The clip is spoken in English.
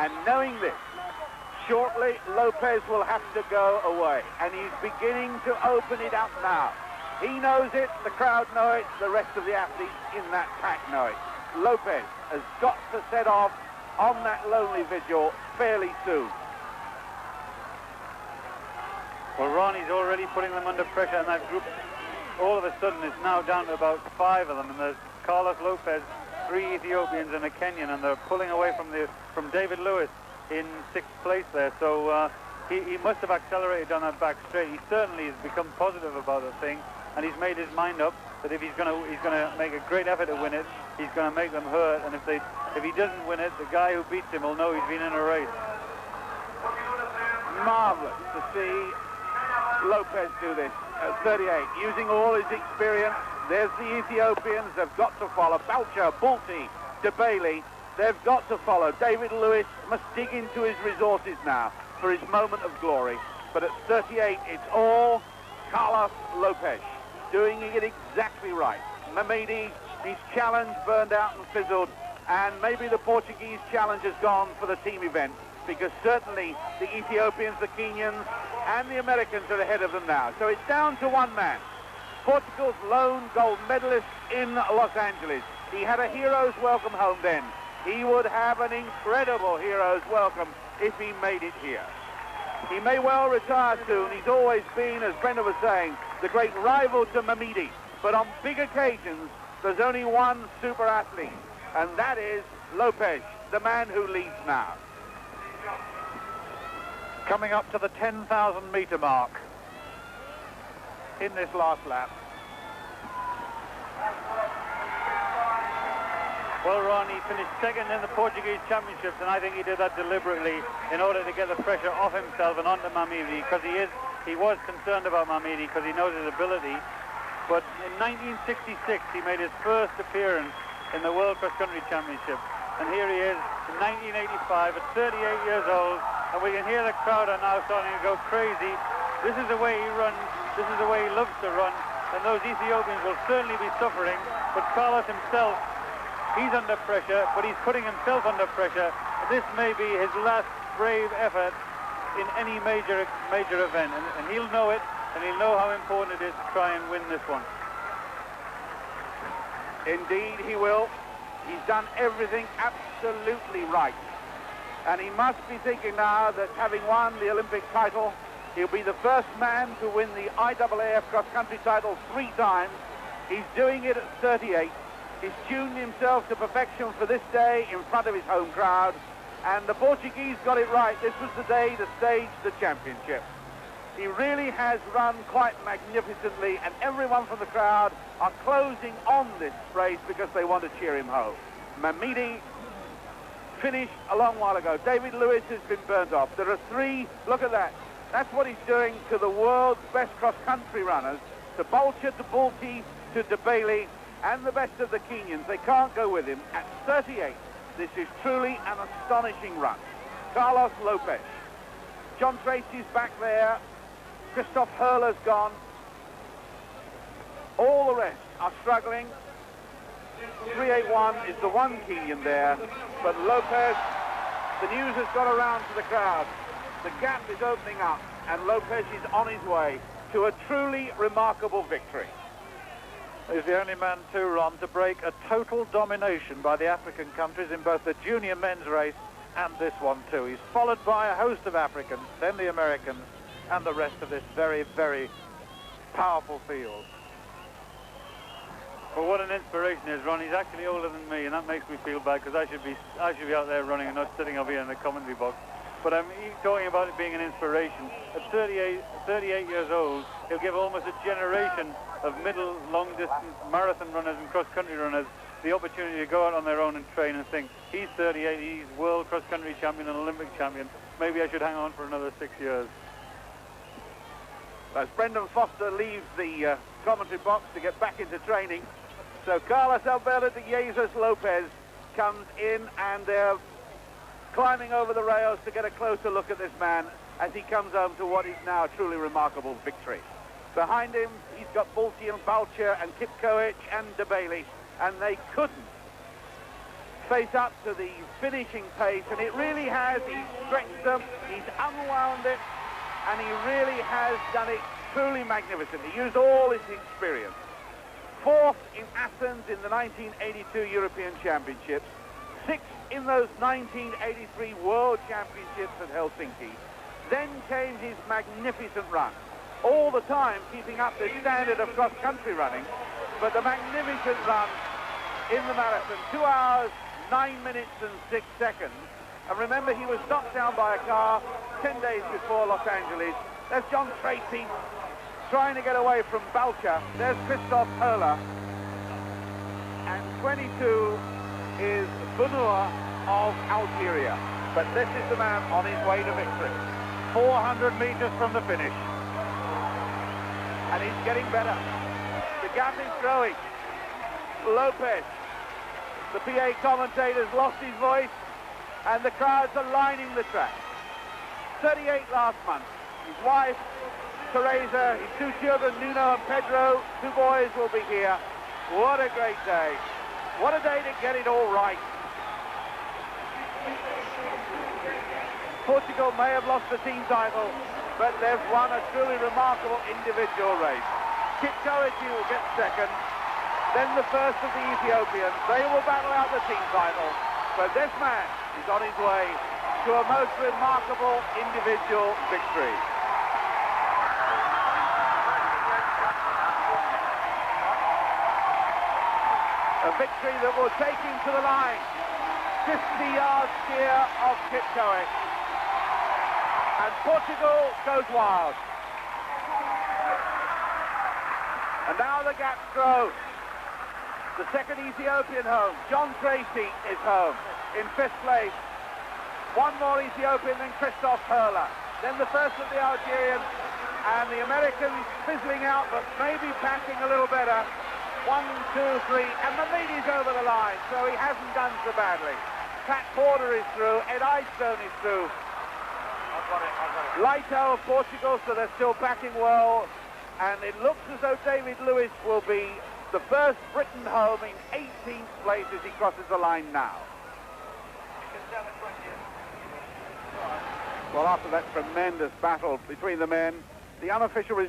And knowing this, shortly Lopez will have to go away, and he's beginning to open it up now. He knows it, the crowd know it, the rest of the athletes in that pack know it. Lopez has got to set off on that lonely vigil fairly soon. Well, Ronnie's already putting them under pressure, and that group all of a sudden is now down to about 5 of them, and there's Carlos Lopez, 3 Ethiopians and a Kenyan, and they're pulling away from David Lewis in 6th place there. So he must have accelerated on that back straight. He certainly has become positive about the thing, and he's made his mind up that if he's going to make a great effort to win it, he's going to make them hurt, and if he doesn't win it, the guy who beats him will know he's been in a race. Marvellous to see Lopez do this at 38, using all his experience. There's the Ethiopians, they've got to follow. Boucher, Bulti, DeBailey, they've got to follow. David Lewis must dig into his resources now for his moment of glory. But at 38, it's all Carlos Lopez doing it exactly right. Mamidi, his challenge burned out and fizzled, and maybe the Portuguese challenge has gone for the team event, because certainly the Ethiopians, the Kenyans, and the Americans are ahead of them now. So it's down to one man. Portugal's lone gold medalist in Los Angeles. He had a hero's welcome home then. He would have an incredible hero's welcome if he made it here. He may well retire soon. He's always been, as Brenda was saying, the great rival to Mamidi. But on big occasions, there's only one super athlete, and that is Lopez, the man who leads now. Coming up to the 10,000 meter mark in this last lap. Well, Ron, he finished 2nd in the Portuguese Championships, and I think he did that deliberately in order to get the pressure off himself and onto Mamidi, because he was concerned about Mamidi because he knows his ability. But in 1966, he made his first appearance in the World Cross Country Championship, and here he is in 1985 at 38 years old, and we can hear the crowd are now starting to go crazy. This is the way he runs, this is the way he loves to run, and those Ethiopians will certainly be suffering, but Carlos himself, he's under pressure, but he's putting himself under pressure. This may be his last brave effort in any major event, and he'll know it, and he'll know how important it is to try and win this one. Indeed he will. He's done everything absolutely right. And he must be thinking now that having won the Olympic title, he'll be the first man to win the IAAF cross-country title 3 times. He's doing it at 38. He's tuned himself to perfection for this day in front of his home crowd. And the Portuguese got it right. This was the day to stage the championship. He really has run quite magnificently, and everyone from the crowd are closing on this race because they want to cheer him home. Mamidi finished a long while ago. David Lewis has been burnt off. There are 3, look at that. That's what he's doing to the world's best cross-country runners, to Boucher, to Bulti, to DeBailey, and the best of the Kenyans. They can't go with him. At 38, this is truly an astonishing run. Carlos Lopez. John Tracy's back there. Christoph Hurler's gone. All the rest are struggling. 381 is the one Kenyan there, but Lopez, the news has got around to the crowd. The gap is opening up, and Lopez is on his way to a truly remarkable victory. He's the only man too, Ron, to break a total domination by the African countries in both the junior men's race and this one too. He's followed by a host of Africans, then the Americans, and the rest of this very, very powerful field. Well, what an inspiration is, Ron. He's actually older than me, and that makes me feel bad, because I should be out there running and not sitting over here in the commentary box. But he's talking about it being an inspiration. At 38 years old, he'll give almost a generation of middle, long-distance marathon runners and cross-country runners the opportunity to go out on their own and train and think, he's 38, he's world cross-country champion and Olympic champion. Maybe I should hang on for another 6 years. As Brendan Foster leaves the commentary box to get back into training, so Carlos Alberto de Jesus Lopez comes in, and they're climbing over the rails to get a closer look at this man as he comes home to what is now a truly remarkable victory. Behind him, he's got Bulti and Boucher and Kipkoech and DeBailey, and they couldn't face up to the finishing pace, and it really has. He's stretched them, he's unwound it, and he really has done it truly magnificent. He used all his experience. Fourth in Athens in the 1982 European Championships, sixth in those 1983 World Championships at Helsinki. Then came his magnificent run, all the time keeping up the standard of cross-country running, but the magnificent run in the marathon, 2 hours, 9 minutes and 6 seconds. And remember, he was knocked down by a car 10 days before Los Angeles. There's John Tracy trying to get away from Balcha. There's Christoph Höhler. And 22 is Bunua of Algeria. But this is the man on his way to victory. 400 meters from the finish. And he's getting better. The gap is growing. Lopez, the PA commentator's lost his voice, and the crowds are lining the track. 38 last month. His wife, Teresa, his two children, Nuno and Pedro, two boys will be here. What a great day. What a day to get it all right. Portugal may have lost the team title, but they've won a truly remarkable individual race. Kipchoge will get second, then the first of the Ethiopians. They will battle out the team title, but this man is on his way to a most remarkable individual victory. A victory that will take him to the line. 50 yards clear of Kipchoge. And Portugal goes wild. And now the gap grows. The second Ethiopian home, John Tracy, is home in 5th place. One more Ethiopian than Christoph Höhler. Then the first of the Algerians, and the Americans fizzling out, but maybe packing a little better. 1, 2, 3, and Mamedi's over the line, so he hasn't done so badly. Pat Porter is through, Ed Eyestone is through. Leitão of Portugal, so they're still backing well, and it looks as though David Lewis will be the first Briton home in 18th place as he crosses the line now. Well, after that tremendous battle between the men, the unofficial